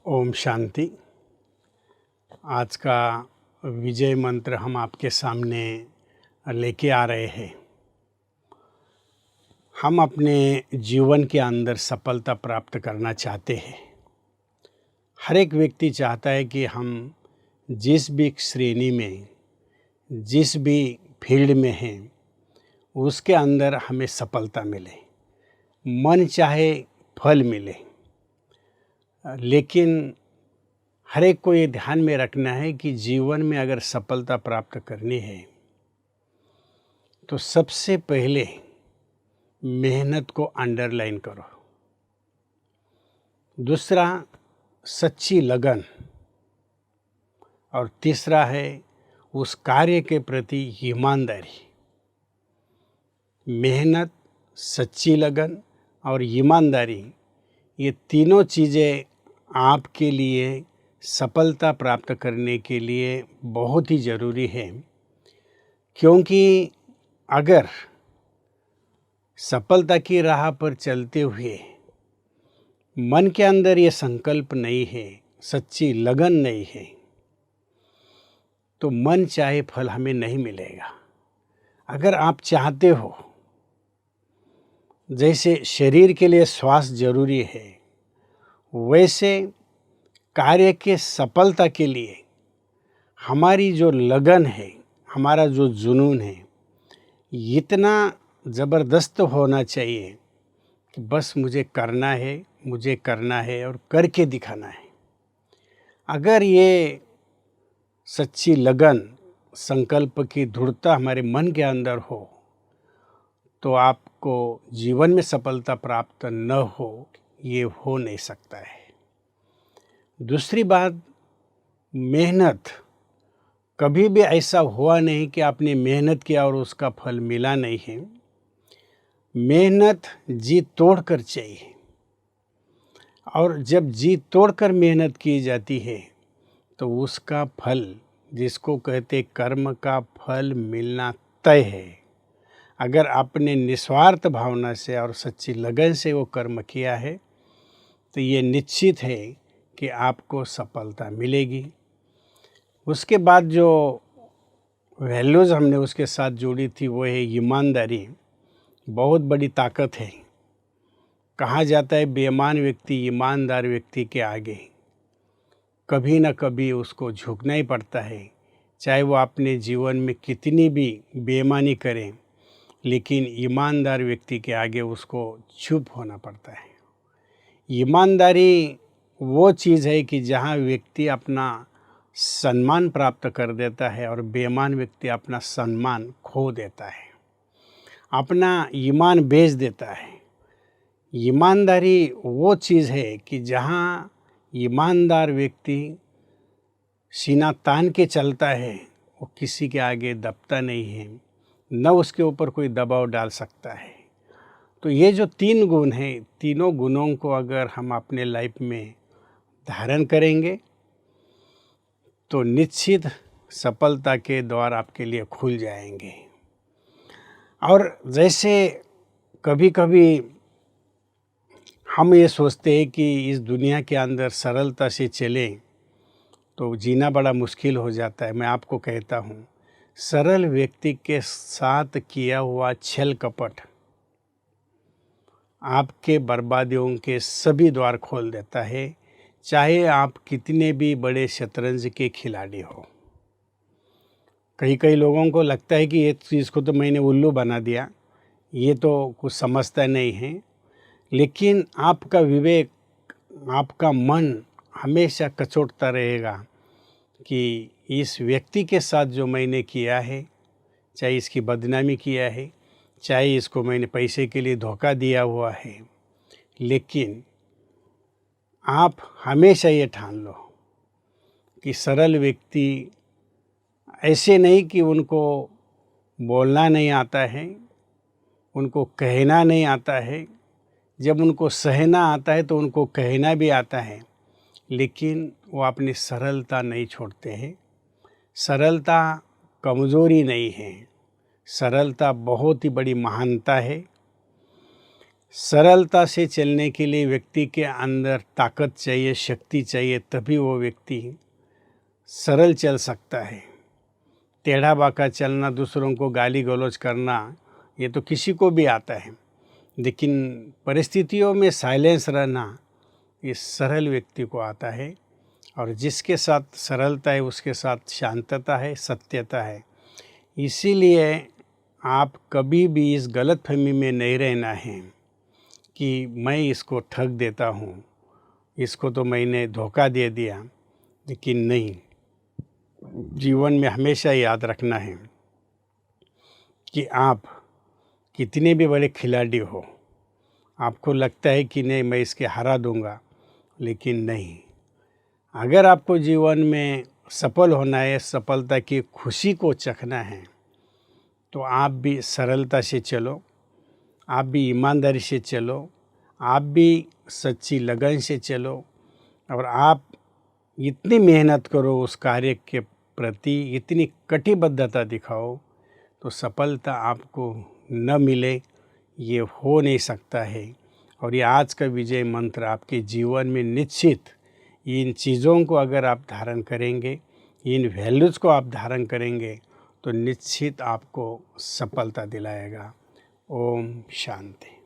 ओम शांति। आज का विजय मंत्र हम आपके सामने लेके आ रहे हैं। हम अपने जीवन के अंदर सफलता प्राप्त करना चाहते हैं। हर एक व्यक्ति चाहता है कि हम जिस भी श्रेणी में, जिस भी फील्ड में हैं, उसके अंदर हमें सफलता मिले, मन चाहे फल मिले। लेकिन हर एक को ये ध्यान में रखना है कि जीवन में अगर सफलता प्राप्त करनी है तो सबसे पहले मेहनत को अंडरलाइन करो। दूसरा सच्ची लगन, और तीसरा है उस कार्य के प्रति ईमानदारी। मेहनत, सच्ची लगन और ईमानदारी, ये तीनों चीज़ें आपके लिए सफलता प्राप्त करने के लिए बहुत ही ज़रूरी है। क्योंकि अगर सफलता की राह पर चलते हुए मन के अंदर ये संकल्प नहीं है, सच्ची लगन नहीं है, तो मन चाहे फल हमें नहीं मिलेगा। अगर आप चाहते हो, जैसे शरीर के लिए श्वास जरूरी है, वैसे कार्य के सफलता के लिए हमारी जो लगन है, हमारा जो जुनून है, इतना ज़बरदस्त होना चाहिए कि बस मुझे करना है और करके दिखाना है। अगर ये सच्ची लगन, संकल्प की दृढ़ता हमारे मन के अंदर हो तो आपको जीवन में सफलता प्राप्त न हो, ये हो नहीं सकता है। दूसरी बात, मेहनत। कभी भी ऐसा हुआ नहीं कि आपने मेहनत किया और उसका फल मिला नहीं है। मेहनत जी तोड़ कर चाहिए, और जब जी तोड़ कर मेहनत की जाती है तो उसका फल, जिसको कहते कर्म का फल, मिलना तय है। अगर आपने निस्वार्थ भावना से और सच्ची लगन से वो कर्म किया है तो ये निश्चित है कि आपको सफलता मिलेगी। उसके बाद जो वैल्यूज़ हमने उसके साथ जोड़ी थी वो है ईमानदारी। बहुत बड़ी ताकत है। कहा जाता है बेईमान व्यक्ति ईमानदार व्यक्ति के आगे कभी न कभी उसको झुकना ही पड़ता है। चाहे वो अपने जीवन में कितनी भी बेईमानी करें, लेकिन ईमानदार व्यक्ति के आगे उसको चुप होना पड़ता है। ईमानदारी वो चीज़ है कि जहाँ व्यक्ति अपना सम्मान प्राप्त कर देता है और बेईमान व्यक्ति अपना सम्मान खो देता है, अपना ईमान बेच देता है। ईमानदारी वो चीज़ है कि जहाँ ईमानदार व्यक्ति सीना तान के चलता है, वो किसी के आगे दबता नहीं है, न उसके ऊपर कोई दबाव डाल सकता है। तो ये जो तीन गुण हैं, तीनों गुणों को अगर हम अपने लाइफ में धारण करेंगे तो निश्चित सफलता के द्वार आपके लिए खुल जाएंगे। और जैसे कभी कभी हम ये सोचते हैं कि इस दुनिया के अंदर सरलता से चलें तो जीना बड़ा मुश्किल हो जाता है। मैं आपको कहता हूँ, सरल व्यक्ति के साथ किया हुआ छल कपट आपके बर्बादियों के सभी द्वार खोल देता है, चाहे आप कितने भी बड़े शतरंज के खिलाड़ी हो। कई लोगों को लगता है कि ये चीज़ को तो मैंने उल्लू बना दिया, ये तो कुछ समझता नहीं है। लेकिन आपका विवेक, आपका मन हमेशा कचोटता रहेगा कि इस व्यक्ति के साथ जो मैंने किया है, चाहे इसकी बदनामी किया है, चाहे इसको मैंने पैसे के लिए धोखा दिया हुआ है, लेकिन आप हमेशा ये ठान लो कि सरल व्यक्ति ऐसे नहीं कि उनको बोलना नहीं आता है, उनको कहना नहीं आता है। जब उनको सहना आता है तो उनको कहना भी आता है, लेकिन वो अपनी सरलता नहीं छोड़ते हैं। सरलता कमज़ोरी नहीं है, सरलता बहुत ही बड़ी महानता है। सरलता से चलने के लिए व्यक्ति के अंदर ताकत चाहिए, शक्ति चाहिए, तभी वो व्यक्ति सरल चल सकता है। टेढ़ा बाका चलना, दूसरों को गाली गलौज करना, ये तो किसी को भी आता है, लेकिन परिस्थितियों में साइलेंस रहना ये सरल व्यक्ति को आता है। और जिसके साथ सरलता है उसके साथ शांतता है, सत्यता है। इसीलिए आप कभी भी इस गलतफहमी में नहीं रहना है कि मैं इसको ठग देता हूँ, इसको तो मैंने धोखा दे दिया। लेकिन नहीं, जीवन में हमेशा याद रखना है कि आप कितने भी बड़े खिलाड़ी हो, आपको लगता है कि नहीं मैं इसके हरा दूंगा, लेकिन नहीं। अगर आपको जीवन में सफल होना है, सफलता की खुशी को चखना है, तो आप भी सरलता से चलो, आप भी ईमानदारी से चलो, आप भी सच्ची लगन से चलो, और आप इतनी मेहनत करो उस कार्य के प्रति, इतनी कटिबद्धता दिखाओ, तो सफलता आपको न मिले ये हो नहीं सकता है। और ये आज का विजय मंत्र आपके जीवन में निश्चित, इन चीज़ों को अगर आप धारण करेंगे, इन वैल्यूज़ को आप धारण करेंगे, तो निश्चित आपको सफलता दिलाएगा। ओम शांति।